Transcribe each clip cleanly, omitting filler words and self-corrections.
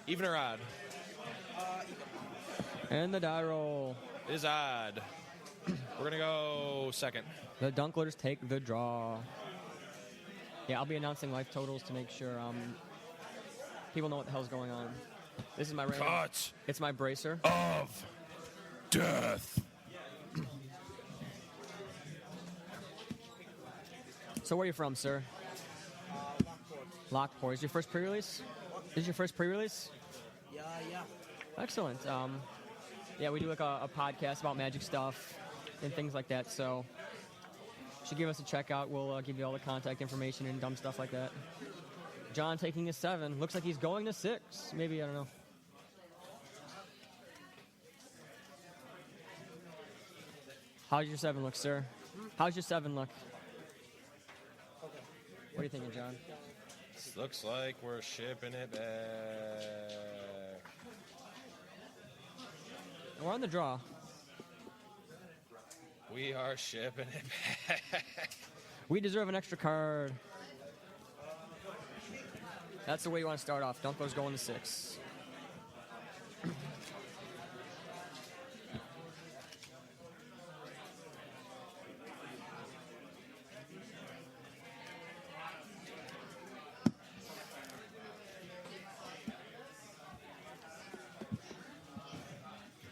Even or odd? And the die roll. Is odd. We're going to go second. The Dunklers take the draw. Yeah, I'll be announcing life totals to make sure people know what the hell's going on. This is my random. Cut It's my bracer. of death. So where are you from, sir? Lockport. Is your first pre-release? Is your first pre-release? Yeah. Excellent. Yeah, we do like a podcast about Magic stuff and things like that. So you should give us a check out. We'll give you all the contact information and dumb stuff like that. John taking a 7. Looks like he's going to 6. Maybe, I don't know. How's your 7 look, sir? How's your 7 look? What are you thinking, John? This looks like we're shipping it back. We're on the draw. We are shipping it back. We deserve an extra card. That's the way you want to start off. Dunko's going to 6.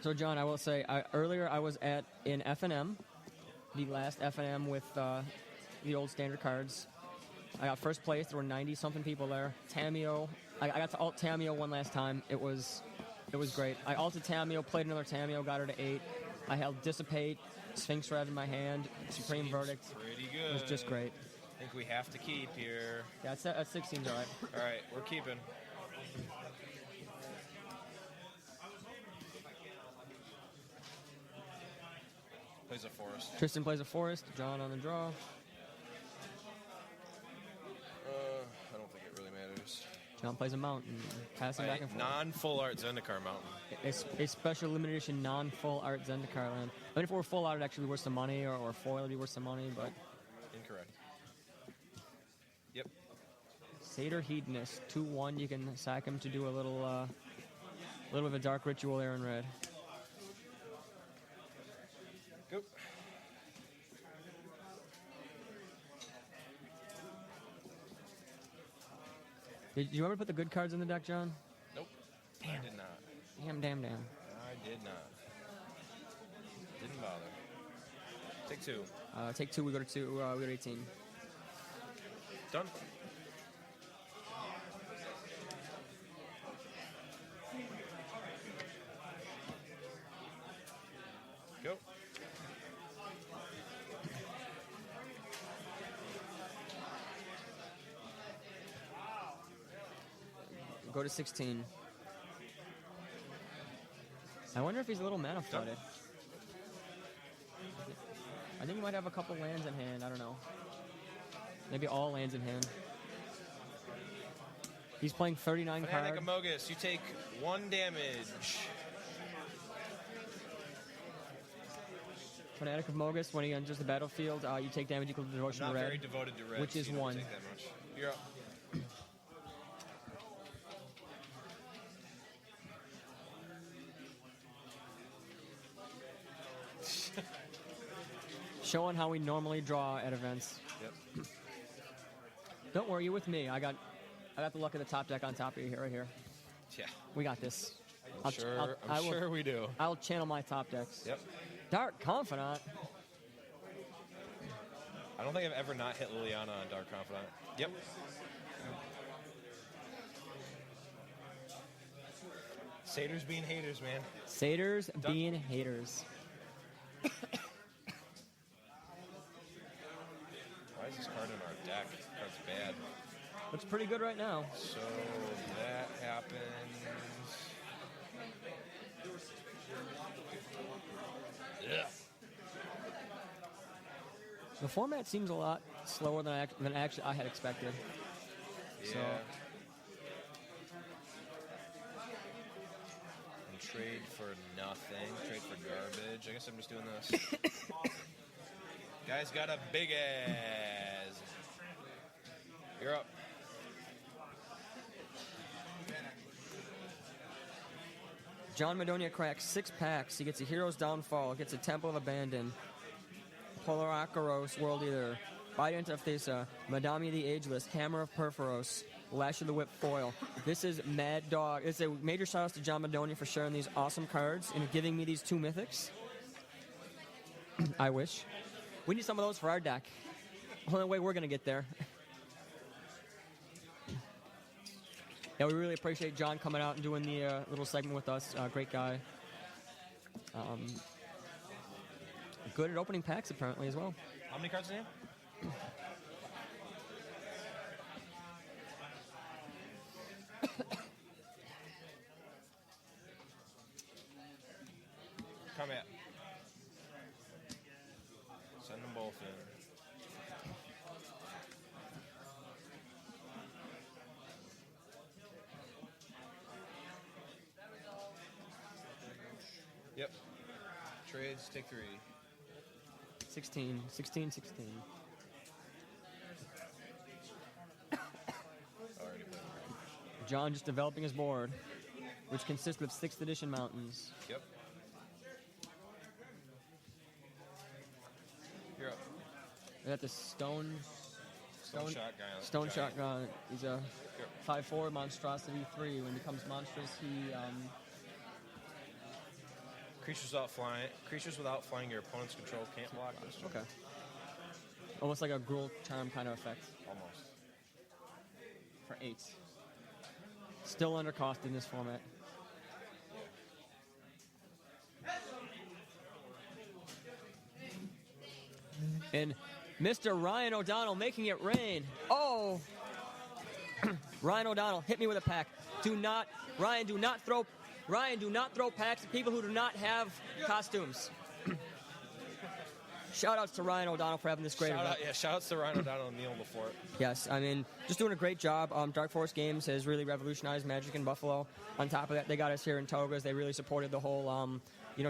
So, John, I will say, earlier I was in F&M, the last F&M with the old standard cards. I got first place. There were 90-something people there. Tameo, I got to alt Tameo one last time. It was great. I alted Tameo, played another Tameo, got her to 8. I held Dissipate, Sphinx Red in my hand, Supreme Seems Verdict. Pretty good. It was just great. I think we have to keep here. Yeah, at 16's all right. All right, we're keeping. Plays a forest. Tristen plays a forest. John on the draw. I don't think it really matters. John plays a mountain. Passing back and forth. Non-full art Zendikar Mountain. A special limited edition non-full art Zendikar land. I mean, if it were full art, it'd actually be worth some money, or foil would be worth some money, but... Incorrect. Yep. Satyr Hedonist, 2/1. You can sack him to do a little bit of a dark ritual there in red. Go. Did you ever put the good cards in the deck, John? Nope. Damn. I did not. Damn. I did not. Didn't bother. Take 2. Take 2, we go to 2, we go to 18. Done. Go. Go to 16. I wonder if he's a little mana flooded. I think he might have a couple lands in hand. I don't know. Maybe all lands in hand. He's playing 39 Fanatic cards. Amogus, you take 1 damage. Fanatic of Mogus, when he enters the battlefield, you take damage equal to devotion I'm to not red. very devoted to red, which is so you don't 1. take that much. You're up. Showing how we normally draw at events. Yep. Don't worry, you're with me. I got the luck of the top deck on top of you here, right here. Yeah. We got this. I'm sure we do. I'll channel my top decks. Yep. Dark Confidant. I don't think I've ever not hit Liliana on Dark Confidant. Yep. Satyrs being haters, man. Satyrs Done. being haters. Why is this card in our deck? That's bad. Looks pretty good right now. So that happens. Yeah. The format seems a lot slower than I had expected. Yeah. So. And trade for nothing. Trade for garbage. I guess I'm just doing this. Guy's got a big ass. You're up. John Madonia cracks 6 packs. He gets a Hero's Downfall, gets a Temple of Abandon, Polaracaros, World Eater, Bident of Thesa, Madami the Ageless, Hammer of Perforos, Lash of the Whip foil. This is Mad Dog. It's a major shout out to John Madonia for sharing these awesome cards and giving me these 2 mythics. I wish. We need some of those for our deck. Only way we're going to get there. Yeah, we really appreciate John coming out and doing the little segment with us. Great guy. Good at opening packs, apparently, as well. How many cards do you have? Come at. Send them both in. Yep. Trades, take 3. 16. Already played. John just developing his board, which consists of 6th edition mountains. Yep. You're up. We got the Stone Shot guy. Shotgun. He's a 5/4 monstrosity 3. When he becomes monstrous, he Creatures without flying your opponent's control can't block this turn. okay. Almost like a Gruul Charm kind of effect. Almost. For 8. Still undercost in this format. And Mr. Ryan O'Donnell making it rain. Oh! Ryan O'Donnell, hit me with a pack. Ryan, do not throw packs at people who do not have costumes. Shout-outs to Ryan O'Donnell for having this great event. Shout-outs to Ryan O'Donnell and Neil before. Yes, I mean, just doing a great job. Dark Forest Games has really revolutionized Magic in Buffalo. On top of that, they got us here in togas. They really supported the whole,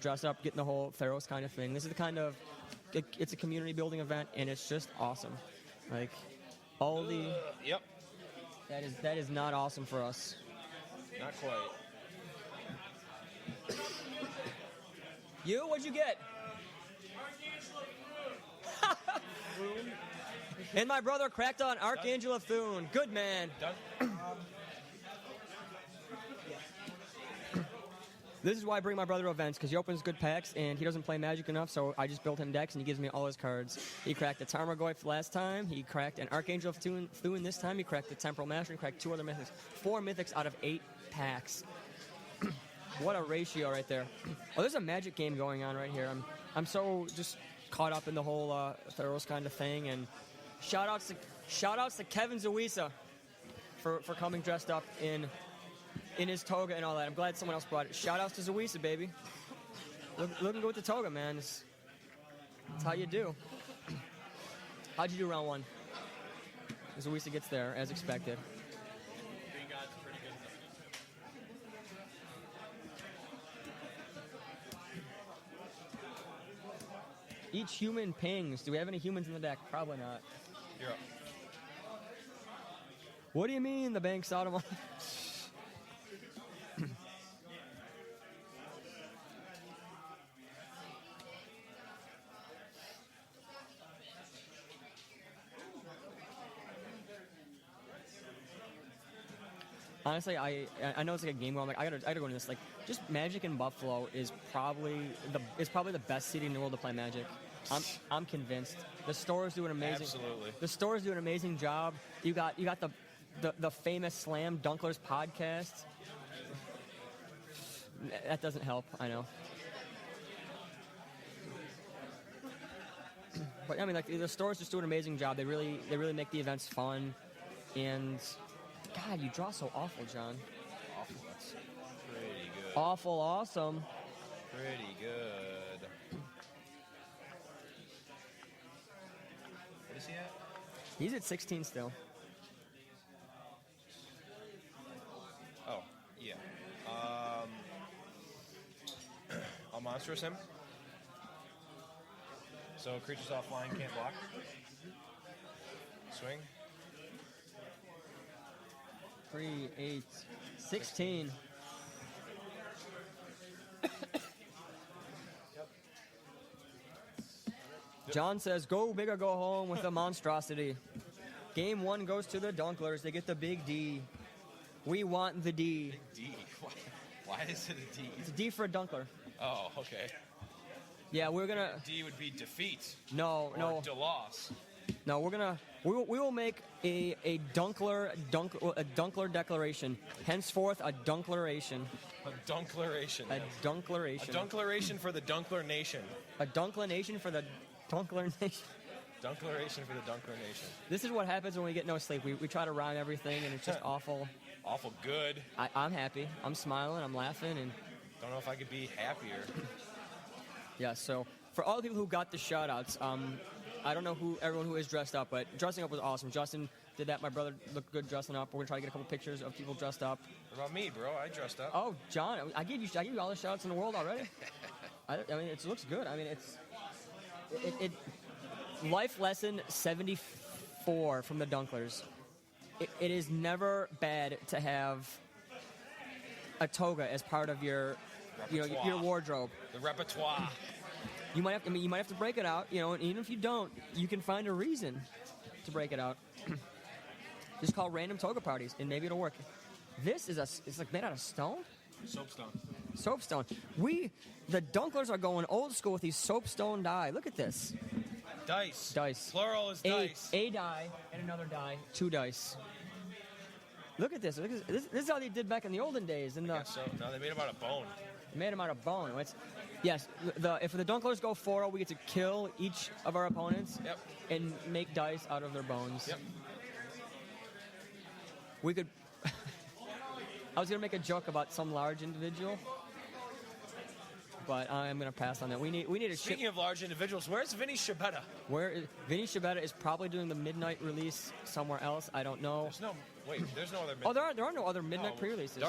dress up, getting the whole Theros kind of thing. This is the kind of, it's a community building event, and it's just awesome. Like, all the... Yep. That is not awesome for us. Not quite. You? What'd you get? And my brother cracked on Archangel of Thune. Good man. Done? This is why I bring my brother to events, because he opens good packs, and he doesn't play Magic enough, so I just built him decks, and he gives me all his cards. He cracked a Tarmogoyf last time. He cracked an Archangel of Thune this time. He cracked the Temporal Master. He cracked 2 other mythics. 4 mythics out of 8 packs. What a ratio right there. Oh, there's a Magic game going on right here. I'm so just caught up in the whole Theros kind of thing, and shout outs to Kevin Zawisa for coming dressed up in his toga and all that. I'm glad someone else brought it. Shout outs to Zawisa, baby. Looking good with the toga, man. That's how you do. How'd you do round 1? Zawisa gets there, as expected. Each human pings. Do we have any humans in the deck? Probably not. You're up. What do you mean the bank's out of money? Honestly, I know it's like a game where I'm like, I gotta go into this. Like, just Magic in Buffalo is probably the best city in the world to play Magic. I'm convinced. The stores do an amazing. Absolutely. The stores do an amazing job. You got the famous Slam Dunklers podcast. That doesn't help, I know. But I mean, like, the stores just do an amazing job. They really make the events fun, and God, you draw so awful, John. Awful. That's pretty good. Awful awesome. Pretty good. What is he at? He's at 16 still. Oh, yeah. I'll monstrous him. So creatures offline can't block. Swing. 3, 8, 16. John says, go big or go home with a monstrosity. Game 1 goes to the Dunklers. They get the big D. We want the D. Big D. Why is it a D? It's a D for a Dunkler. Oh, okay. Yeah, we're gonna. D would be defeat. No, or loss. No, we're gonna. We will make a Dunkler declaration. Henceforth, a Dunkleration. A Dunkleration. A Dunkleration. A Dunkleration for the Dunkler Nation. A Dunklination for the Dunkler Nation. Dunkleration for the Dunkler Nation. This is what happens when we get no sleep. We try to rhyme everything, and it's just awful. Awful good. I'm happy. I'm smiling. I'm laughing, and don't know if I could be happier. Yeah. So for all the people who got the shout-outs, I don't know everyone who is dressed up, but dressing up was awesome. Justin did that. My brother looked good dressing up. We're gonna try to get a couple pictures of people dressed up. What about me, bro? I dressed up. Oh, John, I gave you all the shout-outs in the world already. I mean, it looks good. I mean, it life lesson 74 from the Dunklers. It is never bad to have a toga as part of your wardrobe. The repertoire. You might have to break it out, and even if you don't, you can find a reason to break it out. Just call random toga parties, and maybe it'll work. This is it's like made out of stone? Soapstone. Soapstone. The Dunklers are going old school with these soapstone die. Look at this. Dice. Dice. Plural is dice. A die and another die. 2 dice. Look at this. This is how they did back in the olden days. I guess so. No, they made them out of bone. They made them out of bone. Yes, if the Dunklers go 4-0, we get to kill each of our opponents and make dice out of their bones. Yep. We could... I was going to make a joke about some large individual, but I'm going to pass on that. We need a... Speaking of large individuals, where's Vinny Shabetta? Vinny Shabetta is probably doing the midnight release somewhere else. I don't know. There's no other midnight. Oh, there are no other midnight pre-releases.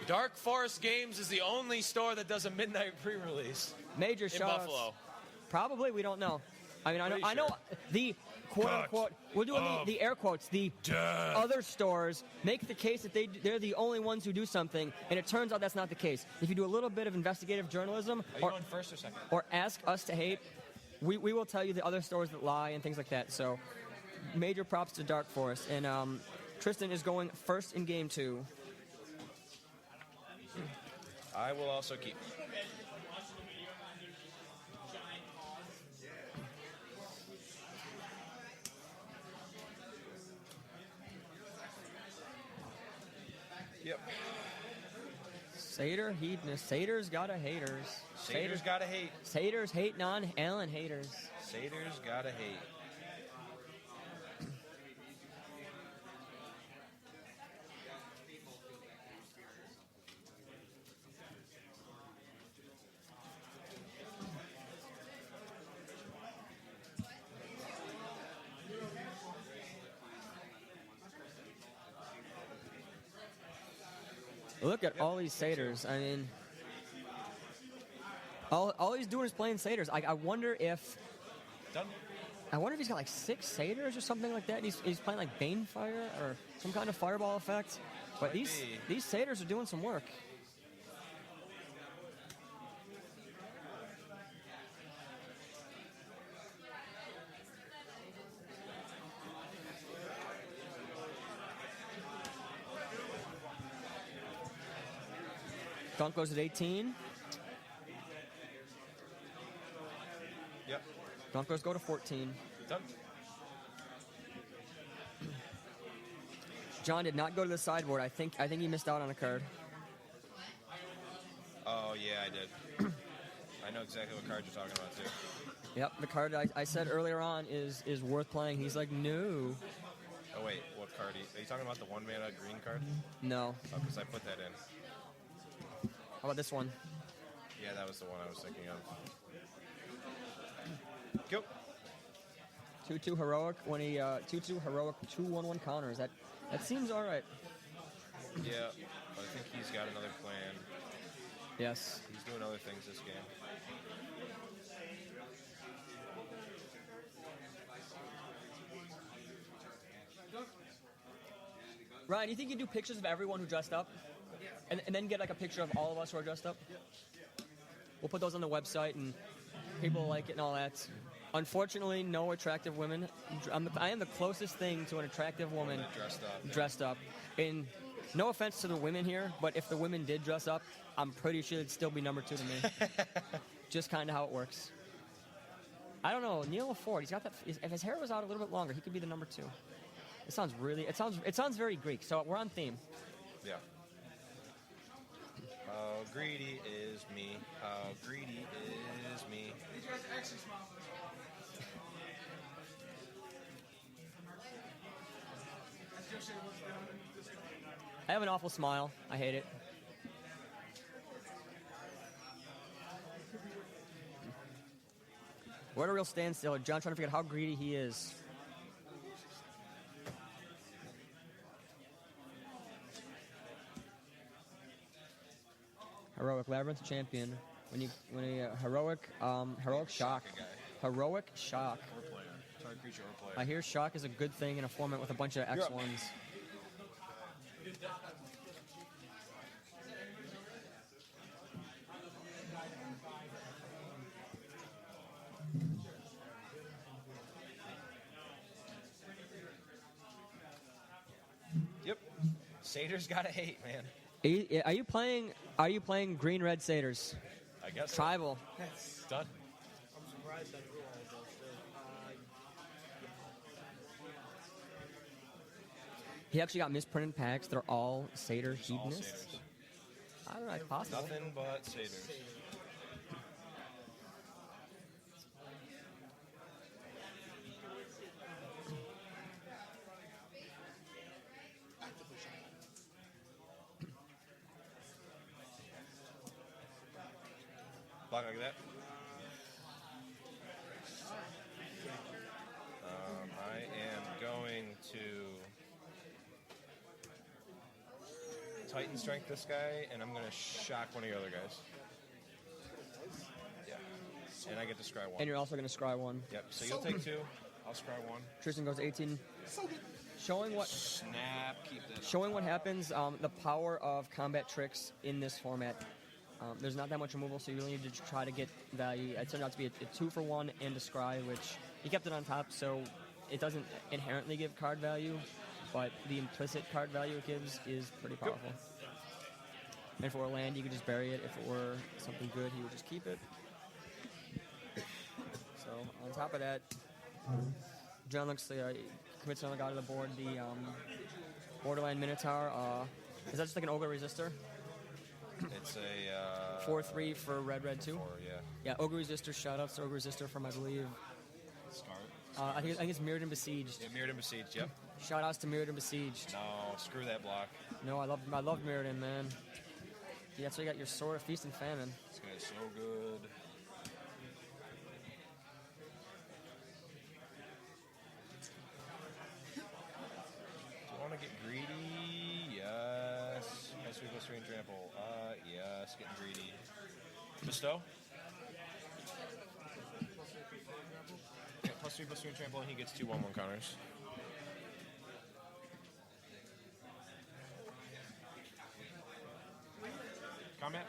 Dark Forest Games is the only store that does a midnight pre-release. Major shout-outs. In Buffalo. Probably, we don't know. I mean, I know the quote-unquote, we're doing the air quotes, the other stores make the case that they're the only ones who do something, and it turns out that's not the case. If you do a little bit of investigative journalism, are you going first or second? Or ask us to hate, we will tell you the other stores that lie and things like that. So, major props to Dark Forest. And Tristen is going first in game 2. I will also keep. Yep. Satyr, hedonist. Satyrs gotta haters. Satyrs gotta hate. Satyrs hating on Alan haters. Satyrs gotta hate. Look at all these satyrs. I mean, all he's doing is playing satyrs. I wonder if... Done. I wonder if he's got like 6 satyrs or something like that. And he's playing like Banefire or some kind of fireball effect. But these satyrs are doing some work. Dunk goes at 18. Yep. Dunkers go to 14. Done. John did not go to the sideboard. I think he missed out on a card. Oh yeah, I did. I know exactly what card you're talking about too. Yep, the card I said earlier on is worth playing. He's like, no. Oh wait, what card? Are you talking about the 1-mana green card? No. Oh, because I put that in. How about this one? Yeah, that was the one I was thinking of. Go. 2/2 heroic when he 2/2 heroic 2/1/1 counters. That seems all right. Yeah, but I think he's got another plan. Yes. He's doing other things this game. Ryan, you think you can do pictures of everyone who dressed up? And then get like a picture of all of us who are dressed up? We'll put those on the website and people like it and all that. Unfortunately, no attractive women. I am the closest thing to an attractive woman Dressed up. And no offense to the women here, but if the women did dress up, I'm pretty sure it'd still be number 2 to me. Just kind of how it works. I don't know. Neil Ford, he's got that. If his hair was out a little bit longer, he could be the number 2. It sounds really. It sounds very Greek. So we're on theme. Yeah. How greedy is me? How greedy is me? These guys actually smile. I have an awful smile. I hate it. We're at a real standstill. John trying to figure out how greedy he is. Heroic Labyrinth champion. When a heroic shock. Heroic shock. Or player. Target creature or player. I hear shock is a good thing in a format with a bunch of X1s. Yep. Satyrs gotta hate, man. Are you playing green red satyrs? I guess. Tribal. It's done. I'm surprised I drew all of those too. He actually got misprinted packs. They're all satyr All hedonists. satyrs. I don't know. It's possible. Nothing but satyrs. Block like that. I am going to Titan Strength this guy, and I'm going to shock one of your other guys. Yeah. And I get to scry one. And you're also going to scry one. Yep, so you'll take 2. I'll scry 1. Tristen goes 18. Showing what Snap, keep that up. Showing what happens, the power of combat tricks in this format. There's not that much removal, so you really need to try to get value. It turned out to be a 2-for-1 and a scry, which he kept it on top, so it doesn't inherently give card value, but the implicit card value it gives is pretty powerful. And if it were land, you could just bury it. If it were something good, he would just keep it. So on top of that, John looks like commits another guy to the board. The Borderland Minotaur. Is that just like an Ogre Resistor? It's a 4/3 for red 2. 4, yeah. Yeah, Ogre Resistor. Shout outs to Ogre Resistor from, I believe. Start. I think it's Mirrored and Besieged. Yeah, Mirrored and Besieged, yep. Shout outs to Mirrored and Besieged. No, screw that block. No, I love Mirrored and, man. Yeah, that's why you got your Sword of Feast and Famine. This guy's so good. Do you want to get greedy? Yes. +3 +3 and trample. Yes, getting greedy. Bestow? Yeah, +3 +3 and trample, and he gets 2 1/1 counters. Combat?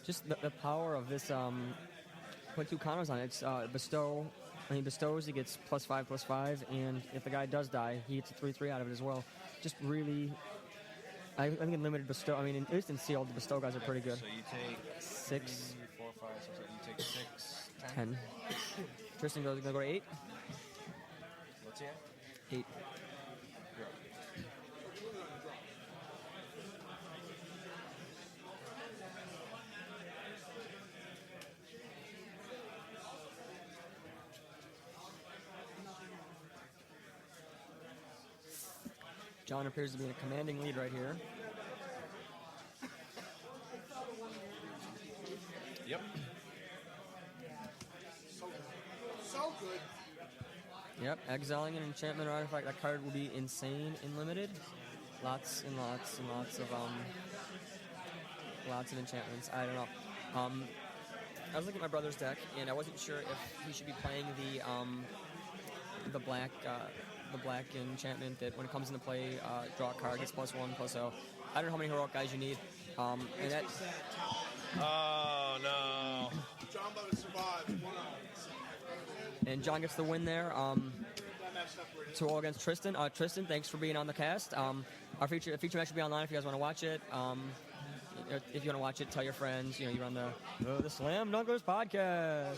Just the power of this, put 2 counters on it. It's bestow. When he bestows, he gets +5/+5, and if the guy does die, he gets a 3/3 out of it as well. Just really, I think in limited bestow, I mean, at least in sealed, the bestow guys are pretty good. So you take 6, 4, 5, 6, 7, you take 6, 10. Tristan goes gonna go to 8. What's he at? 8. You're up. John appears to be in a commanding lead right here. Yep. So good. Yep, exiling an enchantment or artifact. That card will be insane in limited. Lots and lots and lots of enchantments. I don't know. I was looking at my brother's deck, and I wasn't sure if he should be playing the black enchantment that when it comes into play, draw a card, gets +1, +0. I don't know how many heroic guys you need. And that. Oh no! John let it survive. And John gets the win there. 2-0 against Tristen. Tristen, thanks for being on the cast. Our future match will be online if you guys want to watch it. If you want to watch it, tell your friends. You're on the Slam Dunklers podcast.